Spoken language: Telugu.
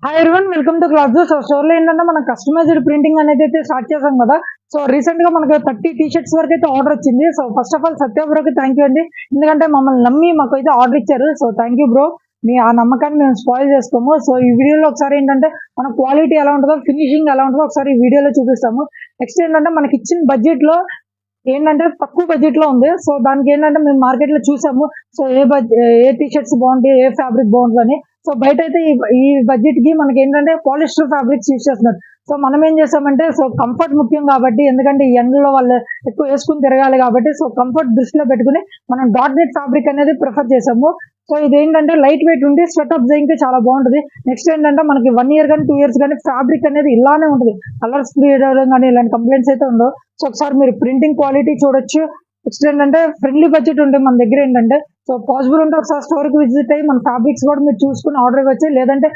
Hi everyone, welcome to class. So షోలో ఏంటంటే మనం కస్టమైజ్డ్ ప్రింటింగ్ అనేది అయితే స్టార్ట్ చేసాం కదా. సో రీసెంట్ గా మనకి 30 టీ-షర్ట్స్ వరకు అయితే ఆర్డర్ వచ్చింది. So first of all Satya బ్రోకి థ్యాంక్ యూ అండి, ఎందుకంటే మమ్మల్ని నమ్మి మాకు అయితే ఆర్డర్ ఇచ్చారు. సో థ్యాంక్ యూ బ్రో, మీ ఆ నమ్మకాన్ని మేము స్పాయిల్ చేసుకోము. సో ఈ వీడియోలో ఒకసారి ఏంటంటే మన క్వాలిటీ ఎలా ఉంటుందో, ఫినిషింగ్ ఎలా ఉంటుందో ఒకసారి ఈ వీడియోలో చూపిస్తాము. నెక్స్ట్ ఏంటంటే మనకి ఇచ్చిన బడ్జెట్ లో ఏంటంటే తక్కువ బడ్జెట్ లో ఉంది. సో దానికి ఏంటంటే మేము మార్కెట్ లో చూసాము. సో ఏ టీ-షర్ట్స్ బాగుంటాయి, ఏ ఫ్యాబ్రిక్ బాగుంటుంది అని. సో బయట అయితే ఈ బడ్జెట్ కి మనకి ఏంటంటే పాలిస్టర్ ఫ్యాబ్రిక్స్ యూస్ చేస్తున్నారు. సో మనం ఏం చేస్తామంటే, సో కంఫర్ట్ ముఖ్యం కాబట్టి, ఎందుకంటే ఈ ఎండలో వాళ్ళు ఎక్కువ వేసుకుని తిరగాలి కాబట్టి, సో కంఫర్ట్ దృష్టిలో పెట్టుకుని మనం డాట్ నెట్ ఫ్యాబ్రిక్ అనేది ప్రిఫర్ చేసాము. సో ఇది ఏంటంటే లైట్ వెయిట్ ఉండి స్వెట్ అబ్జర్వింగ్ కి చాలా బాగుంటుంది. నెక్స్ట్ ఏంటంటే మనకి 1 year కానీ 2 years కానీ ఫ్యాబ్రిక్ అనేది ఇలానే ఉంటుంది, కలర్స్ ఫీడ్ అవ్వడం కానీ ఇలాంటి కంప్లైంట్స్ అయితే ఉండవు. సో ఒకసారి మీరు ప్రింటింగ్ క్వాలిటీ చూడొచ్చు. నెక్స్ట్ ఏంటంటే ఫ్రెండ్లీ బడ్జెట్ ఉంటుంది మన దగ్గర ఏంటంటే. సో పాసిబుల్ ఉంటే ఒకసారి స్టోర్ కి విజిట్ అయ్యి మన ఫ్యాబ్రిక్స్ కూడా మీరు చూసుకుని ఆర్డర్ ఇవ్వచ్చు. లేదంటే